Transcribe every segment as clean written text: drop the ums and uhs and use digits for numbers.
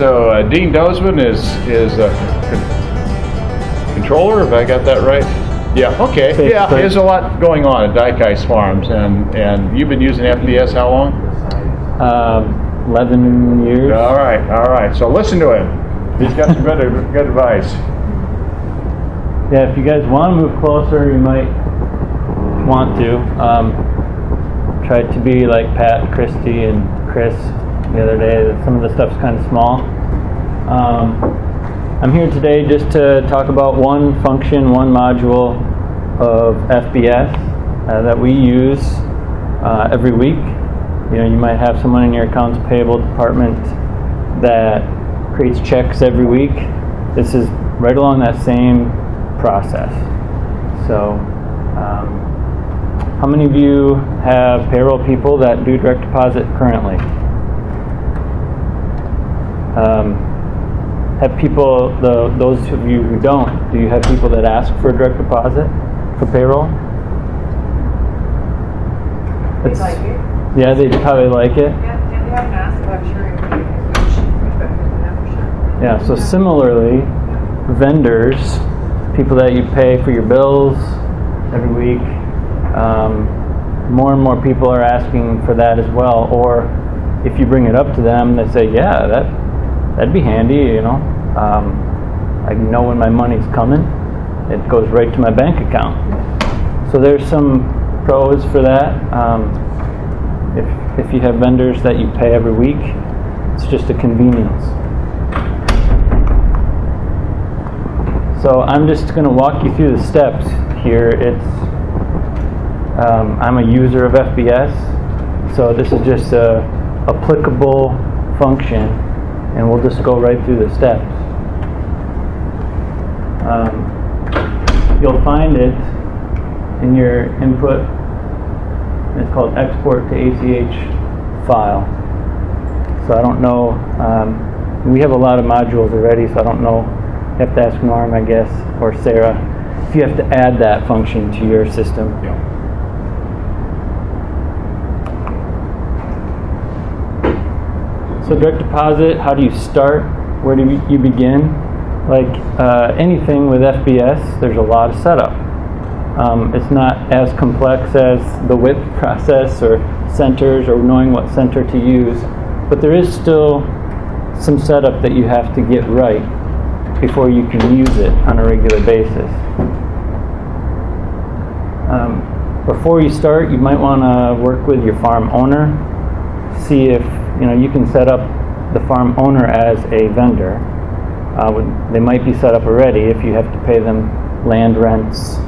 so Dean Dozeman is controller, if I got that right? Yeah, okay. Yeah, there's a lot going on at Dykhuis Farms, and you've been using FBS how long? 11 years. All right. So listen to him. He's got some good advice. Yeah, if you guys want to move closer, you might want to. Try to be like Pat, Christy, and Chris the other day. Some of the stuff's kind of small. I'm here today just to talk about one function, one module of FBS that we use every week. You know, you might have someone in your accounts payable department that creates checks every week. This is right along that same process. So, how many of you have payroll people that do direct deposit currently? Have people, those of you who don't, do you have people that ask for a direct deposit for payroll? They like it. Yeah, they probably like it. Yeah, they haven't asked, but I'm sure it would be sure. Yeah, so similarly, vendors, people that you pay for your bills every week, more and more people are asking for that as well. Or if you bring it up to them, they say, yeah, that'd be handy, you know. I know when my money's coming. It goes right to my bank account. So there's some pros for that. If you have vendors that you pay every week, it's just a convenience. So I'm just going to walk you through the steps here. I'm a user of FBS, so this is just a applicable function, and we'll just go right through the steps. You'll find it in your input. It's called export to ACH file. So I don't know, we have a lot of modules already, so I don't know, you have to ask Norm, I guess, or Sarah, if you have to add that function to your system. Yeah. So direct deposit, how do you start? Where do you begin? Like anything with FBS, there's a lot of setup. It's not as complex as the WIP process or centers or knowing what center to use, but there is still some setup that you have to get right before you can use it on a regular basis. Before you start, you might want to work with your farm owner, see if you can set up the farm owner as a vendor. They might be set up already if you have to pay them land rents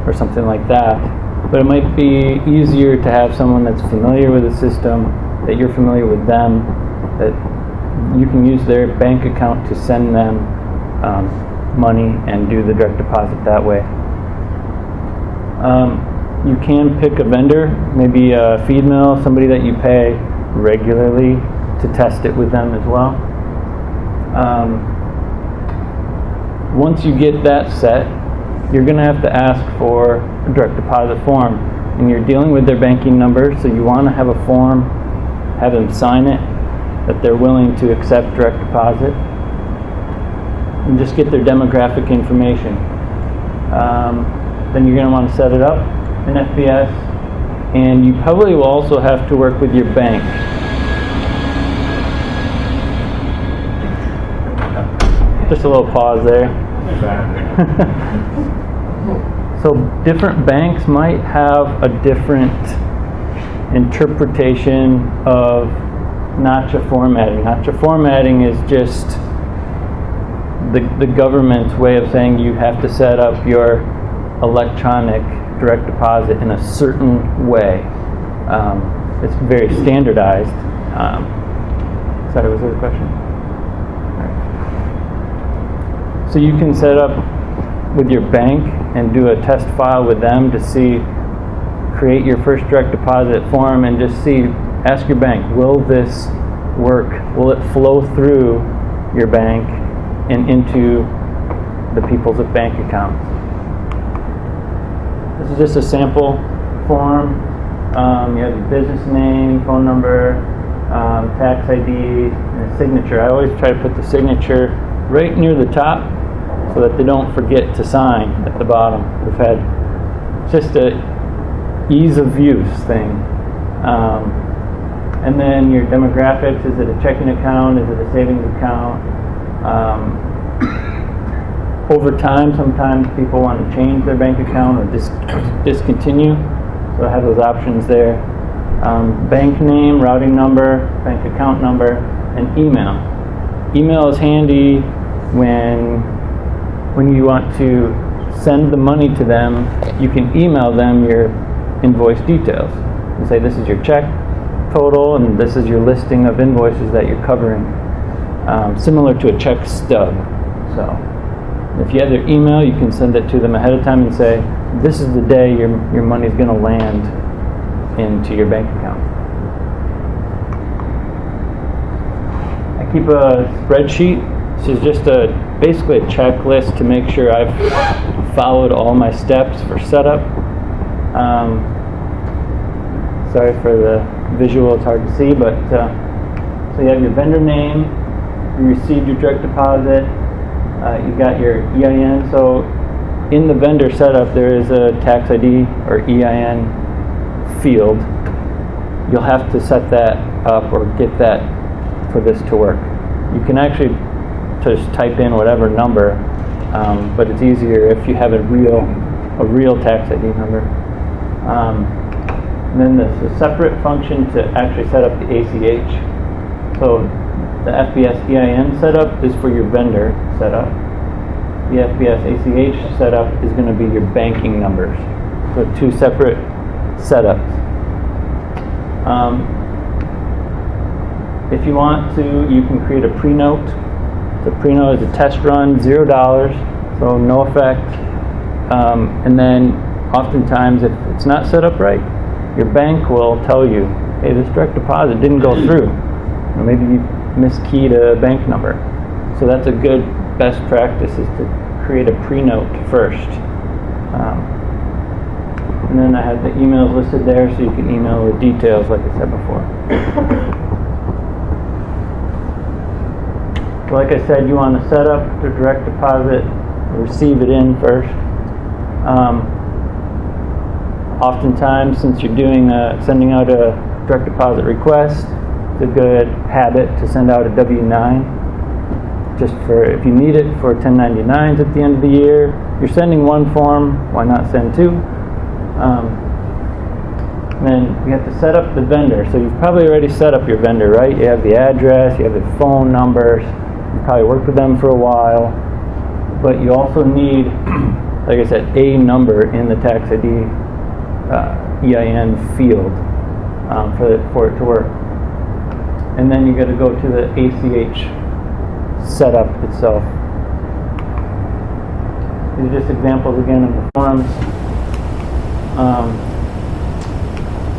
or something like that. But it might be easier to have someone that's familiar with the system, that you're familiar with them, that you can use their bank account to send them money and do the direct deposit that way. You can pick a vendor, maybe a feed mill, somebody that you pay regularly to test it with them as well. Once you get that set, you're going to have to ask for a direct deposit form, and you're dealing with their banking number, so you want to have a form, have them sign it, that they're willing to accept direct deposit, and just get their demographic information. Then you're going to want to set it up in FBS, and you probably will also have to work with your bank. Just a little pause there. So different banks might have a different interpretation of NACHA formatting. NACHA formatting is just the government's way of saying you have to set up your electronic direct deposit in a certain way. It's very standardized. Sorry, was there a question? So you can set up with your bank and do a test file with them to see, create your first direct deposit form and just see, ask your bank, will this work? Will it flow through your bank and into the people's bank accounts? This is just a sample form. You have your business name, phone number, tax ID, and a signature. I always try to put the signature right near the top so that they don't forget to sign at the bottom. We've had just a ease of use thing. And then your demographics, is it a checking account, is it a savings account? Over time, sometimes people want to change their bank account or discontinue, so I have those options there. Bank name, routing number, bank account number, and email. Email is handy when you want to send the money to them. You can email them your invoice details and say this is your check total and this is your listing of invoices that you're covering, similar to a check stub. So if you have their email, you can send it to them ahead of time and say this is the day your money's going to land into your bank account. I keep a spreadsheet. This is just basically a checklist to make sure I've followed all my steps for setup. Sorry for the visual, it's hard to see, but so you have your vendor name, you received your direct deposit, you got your EIN. So in the vendor setup there is a tax ID or EIN field. You'll have to set that up or get that for this to work. You can actually just type in whatever number, but it's easier if you have a real tax ID number. And then there's a separate function to actually set up the ACH. So the FBS EIN setup is for your vendor setup. The FBS ACH setup is going to be your banking numbers. So two separate setups. If you want to, you can create a pre-note. The pre-note is a test run, $0, so no effect. And then oftentimes if it's not set up right, your bank will tell you, hey, this direct deposit didn't go through. Or maybe you miskeyed a bank number. So that's a good best practice, is to create a pre-note first. And then I have the emails listed there so you can email the details like I said before. So like I said, you want to set up the direct deposit, receive it in first. Oftentimes, since you're sending out a direct deposit request, it's a good habit to send out a W-9, just for if you need it for 1099s at the end of the year. You're sending one form, why not send two? Then you have to set up the vendor. So you've probably already set up your vendor, right? You have the address, you have the phone numbers, you probably worked with them for a while, but you also need, like I said, a number in the tax ID EIN field for it to work. And then you got to go to the ACH setup itself. These are just examples again of the forms.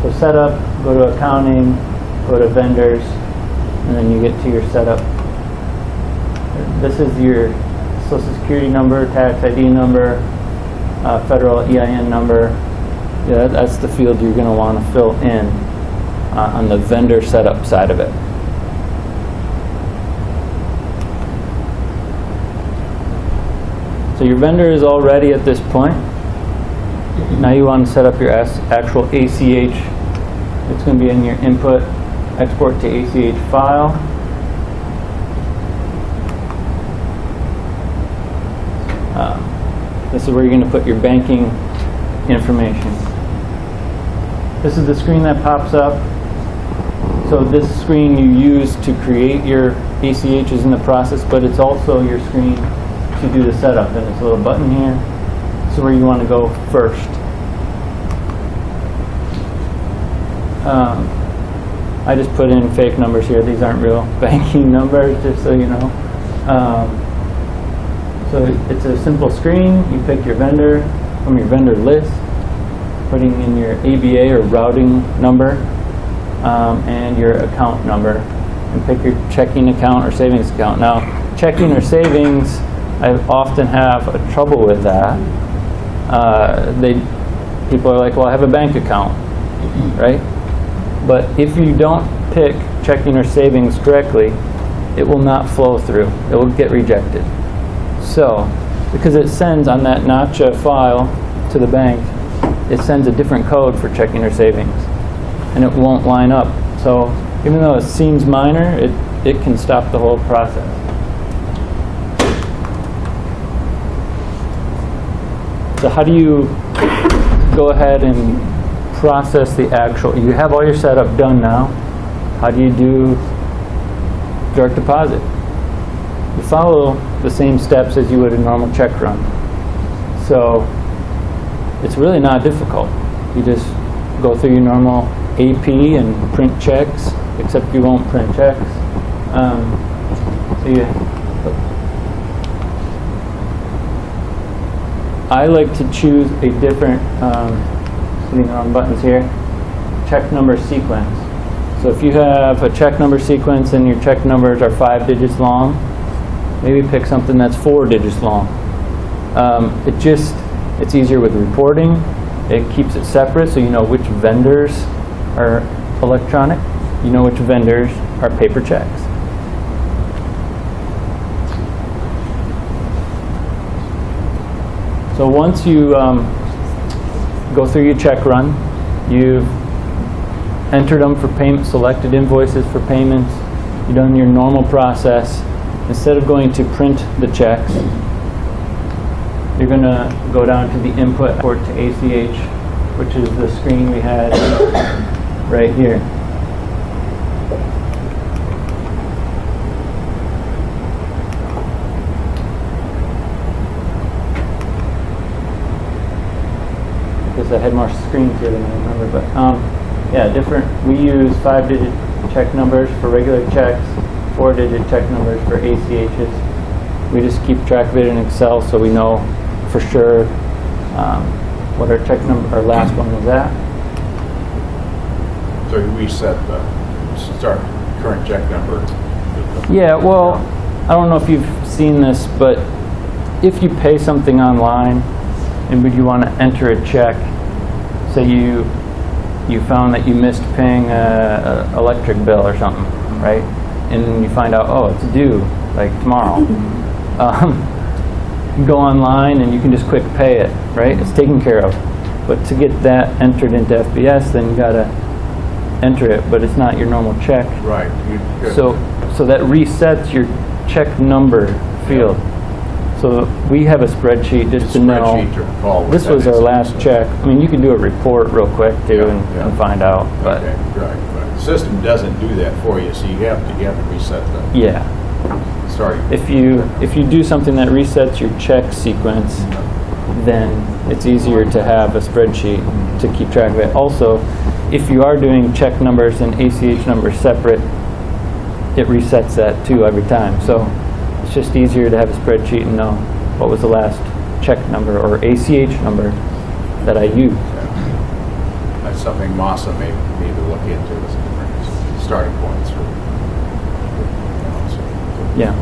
So setup, go to accounting, go to vendors, and then you get to your setup. This is your Social Security number, tax ID number, federal EIN number. Yeah, that's the field you're going to want to fill in on the vendor setup side of it. So your vendor is all ready at this point. Now you want to set up your actual ACH. It's going to be in your input, export to ACH file. This is where you're going to put your banking information. This is the screen that pops up. So this screen you use to create your ACHs in the process, but it's also your screen to do the setup. And there's a little button here. This is where you want to go first. I just put in fake numbers here. These aren't real banking numbers, just so you know. So it's a simple screen. You pick your vendor from your vendor list, putting in your ABA or routing number and your account number, and pick your checking account or savings account. Now, checking or savings, I often have trouble with that. People are like, well, I have a bank account, right? But if you don't pick checking or savings directly, it will not flow through. It will get rejected. So, because it sends on that notcha file to the bank, it sends a different code for checking or savings, and it won't line up. So, even though it seems minor, it can stop the whole process. So how do you go ahead and process the actual, you have all your setup done now, how do you do direct deposit? You follow the same steps as you would a normal check run. So it's really not difficult. You just go through your normal AP and print checks, except you won't print checks. I like to choose a different, hitting the wrong buttons here, check number sequence. So if you have a check number sequence and your check numbers are 5 digits long, maybe pick something that's 4 digits long. It's easier with reporting. It keeps it separate so you know which vendors are electronic, you know which vendors are paper checks. So once you go through your check run, you've entered them for payment, selected invoices for payments, you've done your normal process. Instead of going to print the checks, you're going to go down to the input port to ACH, which is the screen we had right here. I had more screens here than I remember, but yeah, we use 5-digit check numbers for regular checks, 4-digit check numbers for ACHs. We just keep track of it in Excel so we know for sure what our check number, our last one was at. So you reset the current check number. Yeah, well, I don't know if you've seen this, but if you pay something online and would you want to enter a check, say you found that you missed paying an electric bill or something, right? And you find out, oh, it's due like tomorrow. You go online and you can just quick pay it, right? It's taken care of. But to get that entered into FBS, then you gotta enter it, but it's not your normal check. Right. So that resets your check number field. So we have a spreadsheet just to know this was our last check. I mean, you can do a report real quick too and find out. But okay, right. The system doesn't do that for you, so you have to reset the. Yeah. Sorry. If you do something that resets your check sequence, then it's easier to have a spreadsheet to keep track of it. Also, if you are doing check numbers and ACH numbers separate, it resets that too every time. So it's just easier to have a spreadsheet and know what was the last check number or ACH number that I used. Yeah. That's something Masa may need to look into as different starting points for. Yeah.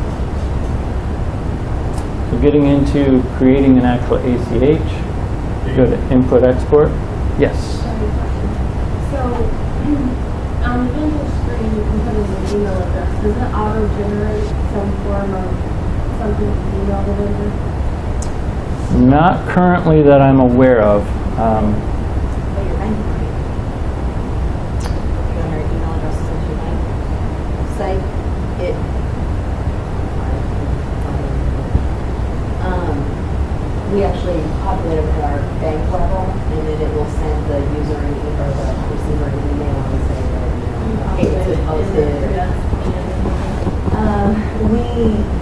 So getting into creating an actual ACH, go to input export. Yes. So, on the vendor screen, you can put in an email address. Does it auto-generate some form of something to email the vendor? Not currently that I'm aware of. But your bank might. You enter email addresses into your bank. Say it. We actually populate it at our bank level, and then it will send the user or the receiver an email and say that, hey, it's been posted. We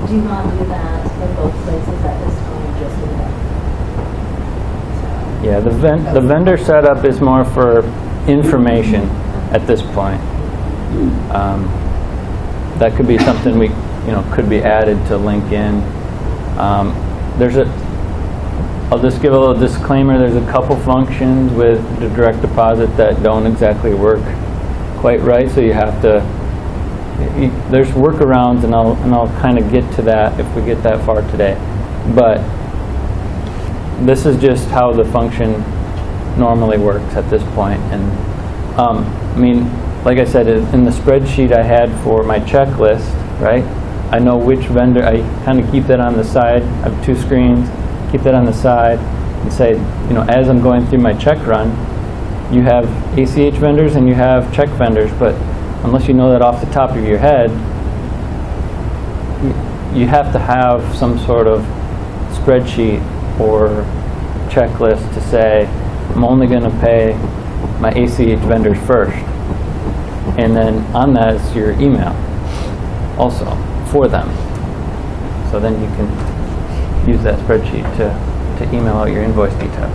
do not do that in both places at this time, just in the. Yeah, the vendor setup is more for information at this point. That could be something we, could be added to link in. I'll just give a little disclaimer. There's a couple functions with the direct deposit that don't exactly work quite right, so you have to. There's workarounds, and I'll kind of get to that if we get that far today. But this is just how the function normally works at this point. And like I said, in the spreadsheet I had for my checklist, right? I know which vendor, I kind of keep that on the side. I have 2 screens, keep that on the side and say, as I'm going through my check run, you have ACH vendors and you have check vendors, but unless you know that off the top of your head, you have to have some sort of spreadsheet or checklist to say, I'm only going to pay my ACH vendors first. And then on that is your email also for them. So then you can use that spreadsheet to email out your invoice details.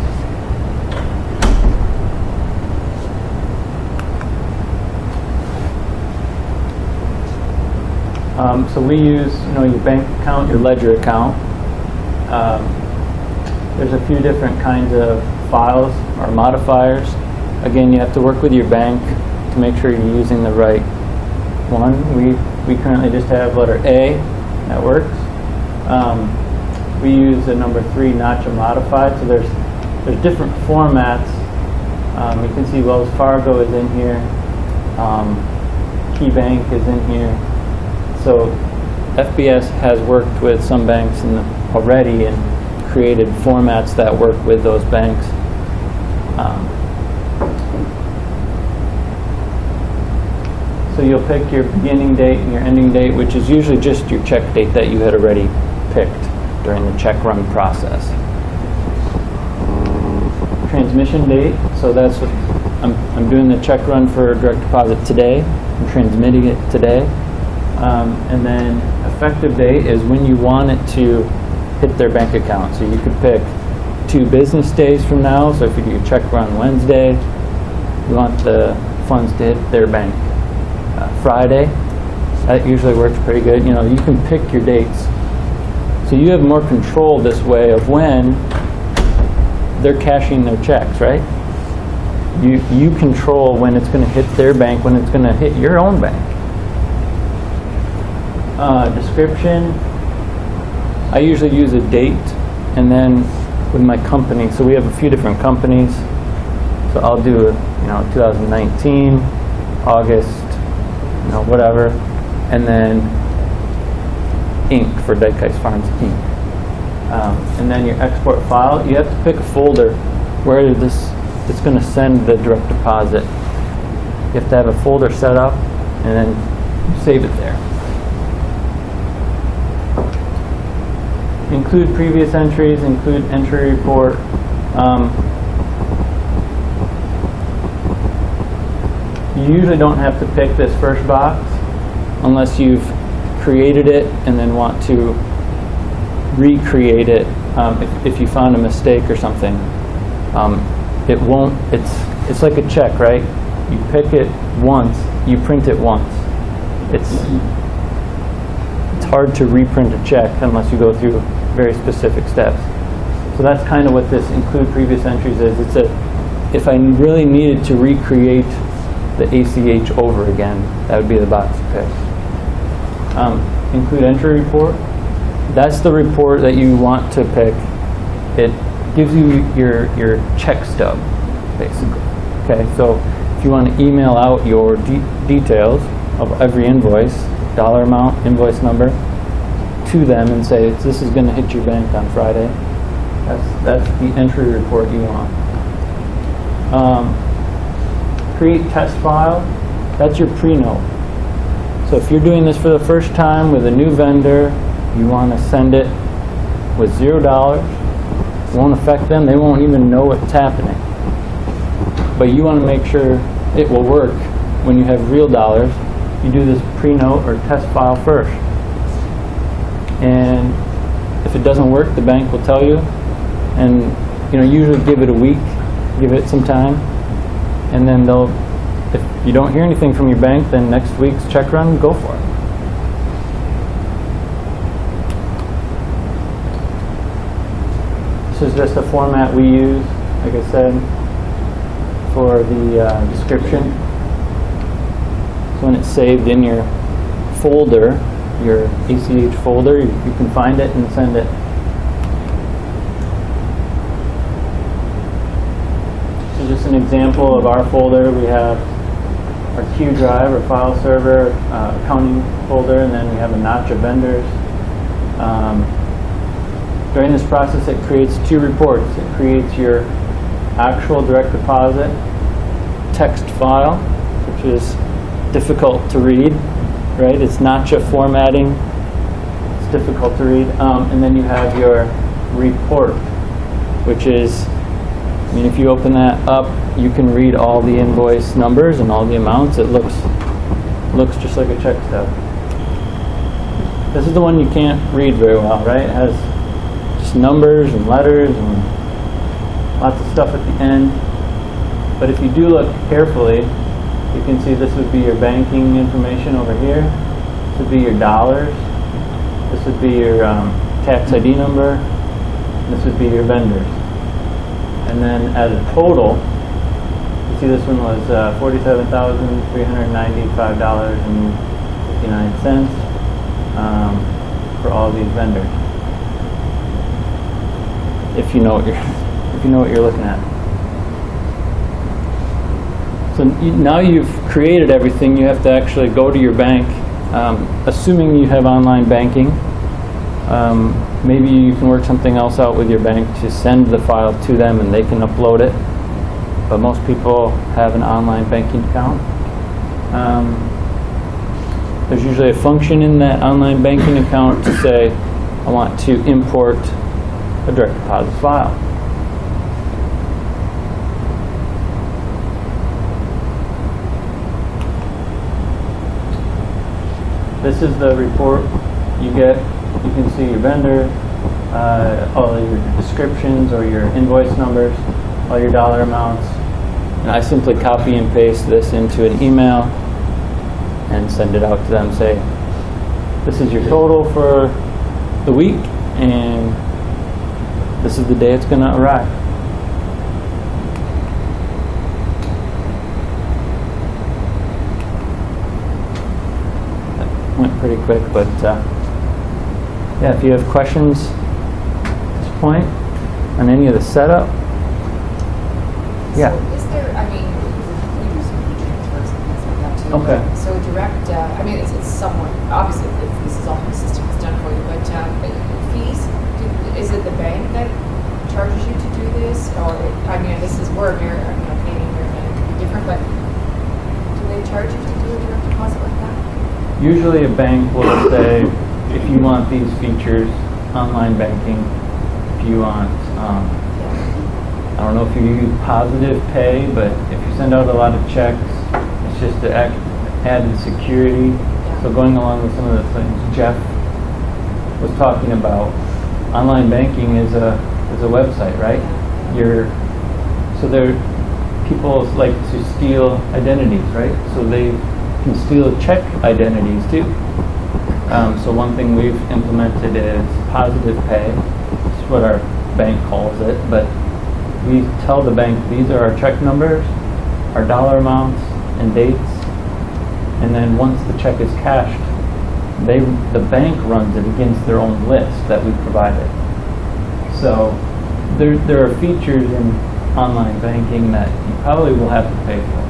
So we use, your bank account, your ledger account. There's a few different kinds of files or modifiers. Again, you have to work with your bank to make sure you're using the right one. We currently just have letter A, that works. We use the number 3 Nacha modified, so there's different formats. You can see Wells Fargo is in here, Key Bank is in here. So FBS has worked with some banks already and created formats that work with those banks. So you'll pick your beginning date and your ending date, which is usually just your check date that you had already picked during the check run process. Transmission date, so that's what I'm doing the check run for direct deposit today. I'm transmitting it today. And then effective date is when you want it to hit their bank account. So you could pick 2 business days from now. So if you do your check run Wednesday, you want the funds to hit their bank Friday. That usually works pretty good. You can pick your dates. So you have more control this way of when they're cashing their checks, right? You control when it's going to hit their bank, when it's going to hit your own bank. Description, I usually use a date, and then with my company, so we have a few different companies, so I'll do 2019 August, whatever, and then Inc. for Dykhuis Farms Inc. And then your export file, you have to pick a folder where it's going to send the direct deposit. You have to have a folder set up and then save it there. Include previous entries, include entry report. You usually don't have to pick this first box unless you've created it and then want to recreate it if you found a mistake or something. It won't, it's like a check, right? You pick it once, you print it once. It's hard to reprint a check unless you go through very specific steps. So that's kind of what this include previous entries is. If I really needed to recreate the ACH over again, that would be the box to pick. Include entry report. That's the report that you want to pick. It gives you your check stub, basically. Okay, so if you want to email out your details of every invoice, dollar amount, invoice number, to them and say, this is going to hit your bank on Friday. That's the entry report you want. Create test file. That's your pre-note. So if you're doing this for the first time with a new vendor, you want to send it with $0. It won't affect them. They won't even know what's happening. But you want to make sure it will work when you have real dollars. You do this pre-note or test file first. And if it doesn't work, the bank will tell you. And usually give it a week, give it some time. And then if you don't hear anything from your bank, then next week's check run, go for it. This is just a format we use, like I said, for the description. So when it's saved in your folder, your ACH folder, you can find it and send it. So just an example of our folder, we have our Q drive or file server, accounting folder, and then we have a notch of vendors. During this process, it creates 2 reports. It creates your actual direct deposit text file, which is difficult to read, right? It's notch of formatting. It's difficult to read. And then you have your report, which is, I mean, if you open that up, you can read all the invoice numbers and all the amounts. It looks just like a check stub. This is the one you can't read very well, right? It has just numbers and letters and lots of stuff at the end. But if you do look carefully, you can see this would be your banking information over here. This would be your dollars. This would be your tax ID number. This would be your vendors. And then as a total, you see this one was $47,395.59 for all these vendors. If you know what you're looking at. So now you've created everything, you have to actually go to your bank, assuming you have online banking. Maybe you can work something else out with your bank to send the file to them and they can upload it. But most people have an online banking account. There's usually a function in that online banking account to say, I want to import a direct deposit file. This is the report you get. You can see your vendor, all your descriptions or your invoice numbers, all your dollar amounts. And I simply copy and paste this into an email and send it out to them. Say, this is your total for the week and this is the day it's going to arrive. That went pretty quick, but yeah, if you have questions at this point on any of the setup, yeah. So is there, I mean, we use transfers and things like that too. Okay. So direct, I mean, it's somewhat, obviously, if this is all the system is done for you, but fees, is it the bank that charges you to do this? Or, I mean, this is where Canadian American, it could be different, but do they charge you to do a direct deposit like that? Usually a bank will say, if you want these features, online banking, if you want, I don't know if you use positive pay, but if you send out a lot of checks, it's just the added security. So going along with some of the things Jeff was talking about, online banking is a website, right? People like to steal identities, right? So they can steal check identities too. So one thing we've implemented is positive pay. It's what our bank calls it, but we tell the bank these are our check numbers, our dollar amounts, and dates. And then once the check is cashed, the bank runs it against their own list that we provided. So there are features in online banking that you probably will have to pay for,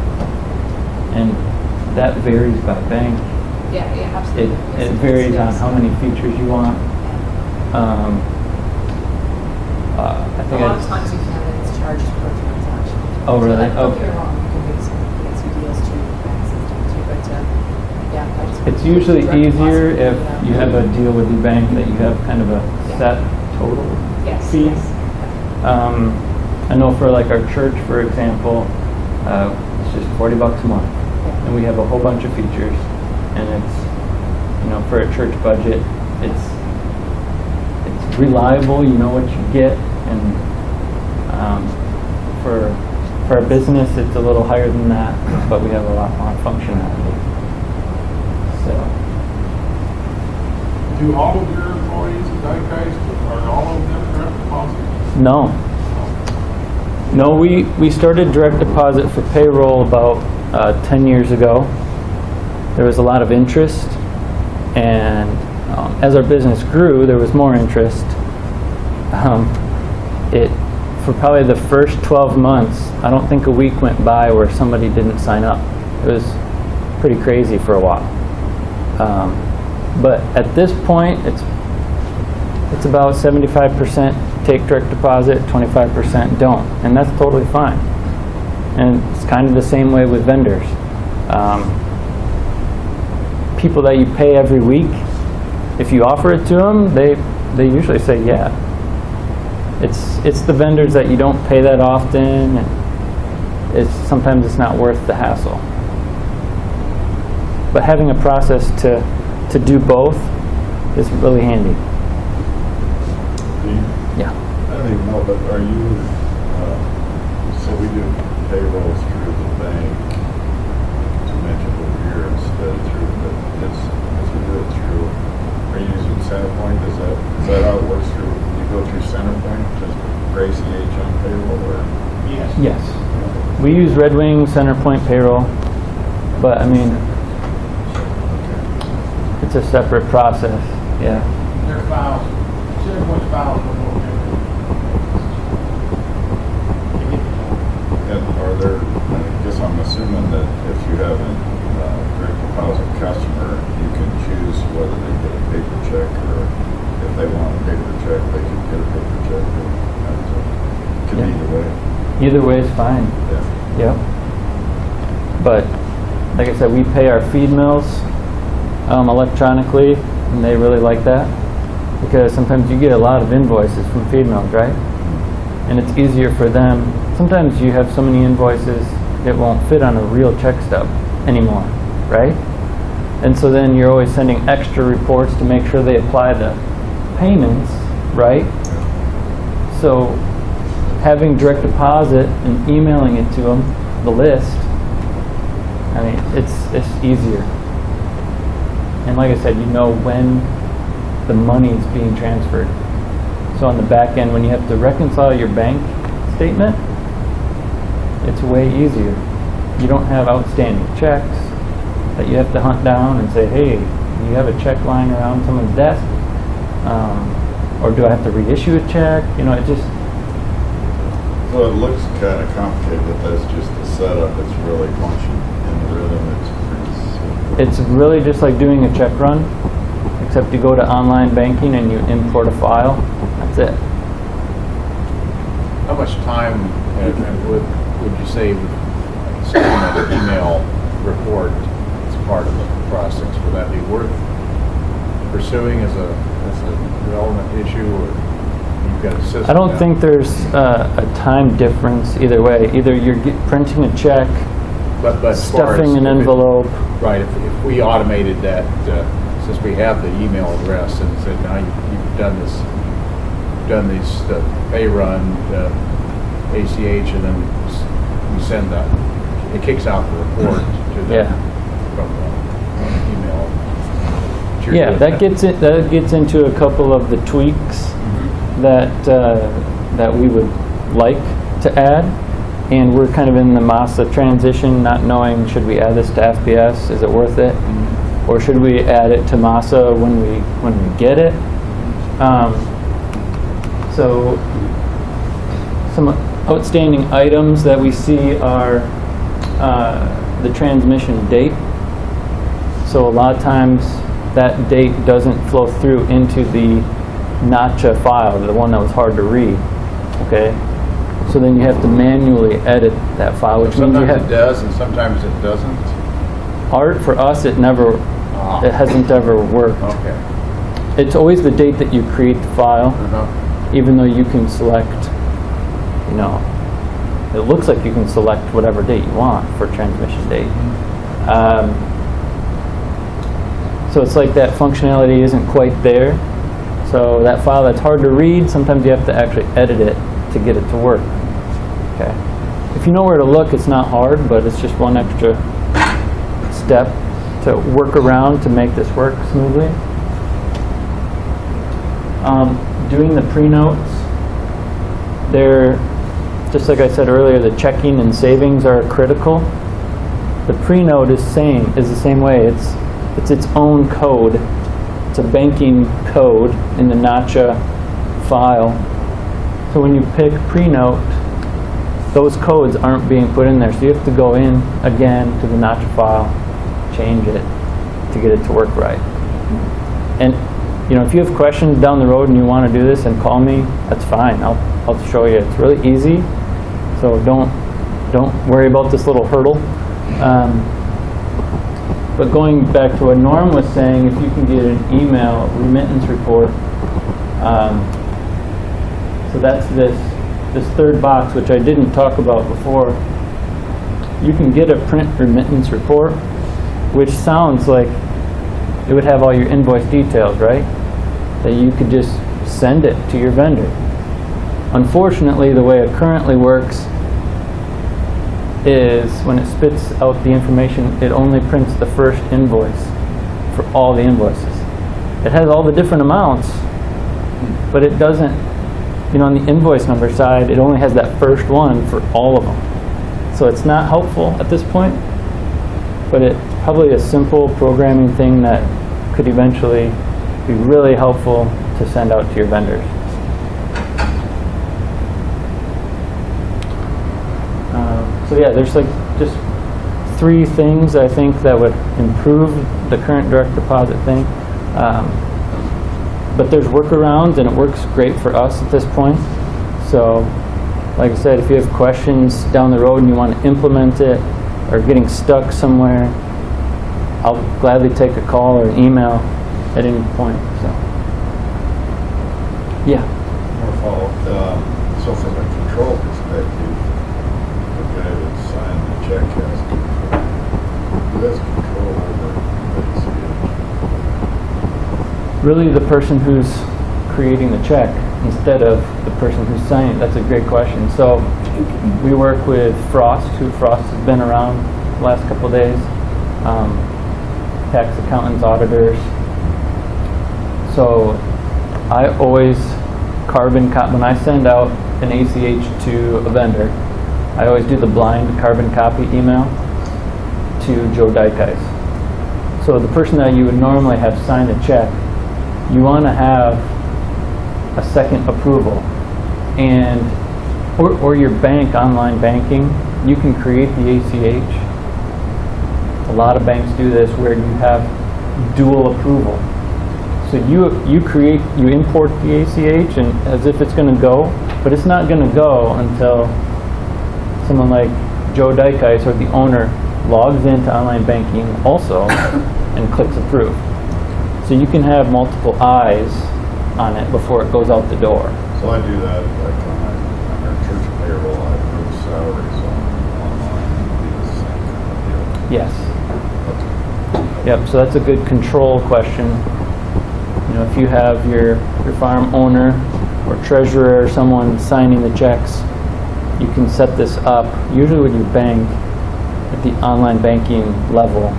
and that varies by bank. Yeah, absolutely. It varies on how many features you want. I think a lot of times you can, and it's charged per transaction. Oh, really? Don't get me wrong, you can get some fancy deals too, bank system too, but yeah. I just It's usually direct easier deposit, if you have a deal with the bank that you have kind of a set total Yes, fee. yes. I know for like our church, for example, it's just $40 a month, and we have a whole bunch of features, and it's, for a church budget, it's reliable. You know what you get, and for a business, it's a little higher than that, but we have a lot more functionality. So. Do all of your employees at Dykhuis, are all of them direct deposits? No, we started direct deposit for payroll about 10 years ago. There was a lot of interest, and as our business grew, there was more interest. For probably the first 12 months, I don't think a week went by where somebody didn't sign up. It was pretty crazy for a while. But at this point, it's about 75% take direct deposit, 25% don't, and that's totally fine. And it's kind of the same way with vendors. People that you pay every week, if you offer it to them, they usually say yeah. It's the vendors that you don't pay that often, and sometimes it's not worth the hassle. But having a process to do both is really handy. Yeah. I don't even know, but are you, so we do payrolls through the bank, you mentioned over here instead through, but it's, if you do it through, are you using Centerpoint? Is that how it works through, you go through Centerpoint, just for ACH on payroll, or? Yes. We use Red Wing, Centerpoint payroll, but I mean, it's a separate process. Yeah. Their files, Centerpoint's files are more And are there, I guess I'm assuming that if you have a direct deposit customer, you can choose whether they get a paper check, or if they want a paper check, they can get a paper check. It could be either way. Either way is fine. Yeah. Yep. But like I said, we pay our feed mills electronically, and they really like that because sometimes you get a lot of invoices from feed mills, right? And it's easier for them. Sometimes you have so many invoices it won't fit on a real check stub anymore, right? And so then you're always sending extra reports to make sure they apply the payments, right? So having direct deposit and emailing it to them, the list, I mean, it's easier. And like I said, you know when the money is being transferred. So on the back end, when you have to reconcile your bank statement, it's way easier. You don't have outstanding checks that you have to hunt down and say, hey, do you have a check lying around someone's desk? Or do I have to reissue a check? You know, it just... So it looks kind of complicated, but that's just the setup. It's really once you in the rhythm, it's pretty simple. It's really just like doing a check run, except you go to online banking and you import a file. That's it. How much time would you say sending an email report as part of the process? Would that be worth pursuing as a relevant issue, or you've got a system? I don't now? think there's a time difference either way. Either you're printing a check, But as far stuffing as an if it- envelope. Right, if we automated that, since we have the email address and said, now you've done these pay run, ACH, and then we send that, it kicks out the report to them from the email. You're Yeah, doing that gets into a couple of the tweaks that we would like to add. And we're kind of in the MASA transition, not knowing, should we add this to FBS? Is it worth it? Or should we add it to MASA when we get it? So some outstanding items that we see are the transmission date. So a lot of times that date doesn't flow through into the NACHA file, the one that was hard to read. Okay. So then you have to manually edit that file, which means you Sometimes have... it does, and sometimes it doesn't. Art, for us, it hasn't ever worked. Okay. It's always the date that you create the file, Uh-huh. even though you can select, you know, it looks like you can select whatever date you want for transmission date. So it's like that functionality isn't quite there. So that file that's hard to read, sometimes you have to actually edit it to get it to work. Okay. If you know where to look, it's not hard, but it's just one extra step to work around to make this work smoothly. Doing the pre-notes, they're, just like I said earlier, the checking and savings are critical. The pre-note is the same way. It's its own code. It's a banking code in the NACHA file. So when you pick pre-note, those codes aren't being put in there. So you have to go in again to the NACHA file change it to get it to work right. And if you have questions down the road and you want to do this and call me, that's fine. I'll show you. It's really easy. So don't worry about this little hurdle. But going back to what Norm was saying, if you can get an email remittance report, so that's this third box, which I didn't talk about before. You can get a print remittance report, which sounds like it would have all your invoice details, right? That you could just send it to your vendor. Unfortunately, the way it currently works is when it spits out the information, it only prints the first invoice for all the invoices. It has all the different amounts, but it doesn't, on the invoice number side, it only has that first one for all of them. So it's not helpful at this point, but it's probably a simple programming thing that could eventually be really helpful to send out to your vendors. So yeah, there's like just 3 things I think that would improve the current direct deposit thing. But there's workarounds and it works great for us at this point. So like I said, if you have questions down the road and you want to implement it or getting stuck somewhere, I'll gladly take a call or an email at any point. So yeah. More follow-up. So from a control perspective, the guy that signed the check has control over ACH. Really the person who's creating the check instead of the person who's signing it. That's a great question. So we work with Frost has been around the last couple of days, tax accountants, auditors. So I always when I send out an ACH to a vendor, I always do the blind carbon copy email to Joe Dykhuis. So the person that you would normally have sign a check, you want to have a second approval, and or your bank online banking, you can create the ACH. A lot of banks do this where you have dual approval. So you import the ACH and as if it's going to go, but it's not going to go until someone like Joe Dykhuis or the owner logs into online banking also and clicks approve. So you can have multiple eyes on it before it goes out the door. So I do that like on our church payroll, I approve salaries online and do the same kind of deal. Yes. Yep, so that's a good control question. If you have your farm owner or treasurer or someone signing the checks, you can set this up, usually with your bank, at the online banking level,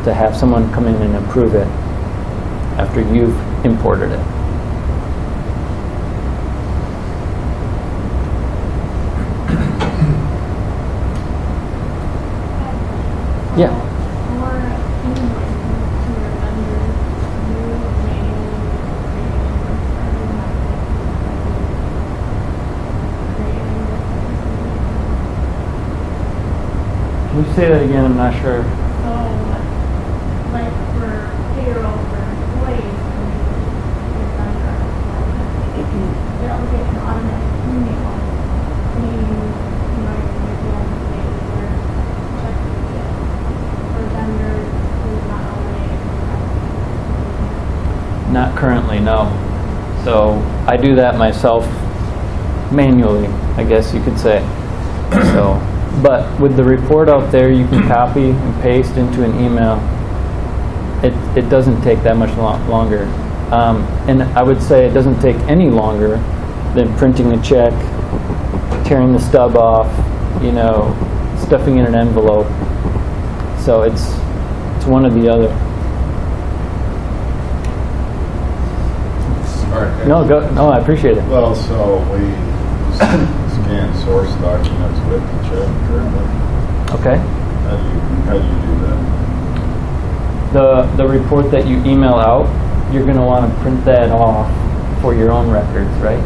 to have someone come in and approve it after you've imported it. Yeah. Can you say that again? I'm not sure. So, like for payroll for employees, they'll get an automatic email saying, at the end of the day, where check to get. For vendors who's not automated. Not currently, no. So I do that myself manually, I guess you could say. So. But with the report out there, you can copy and paste into an email. It doesn't take that much longer. And I would say it doesn't take any longer than printing a check, tearing the stub off, stuffing in an envelope. So it's one or the other. All right. No, I appreciate it. Well, so we scan source documents with the check currently. Okay. How do you do that? The report that you email out, you're going to want to print that off for your own records, right?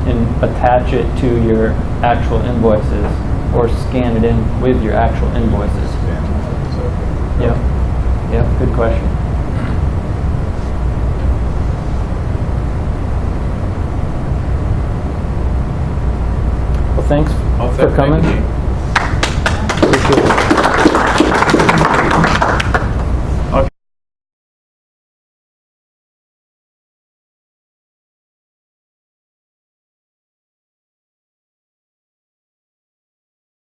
And attach it to your actual invoices or scan it in with your actual invoices. Yep, yep, good question. Well, thanks Oh, for thank coming. you. Appreciate it.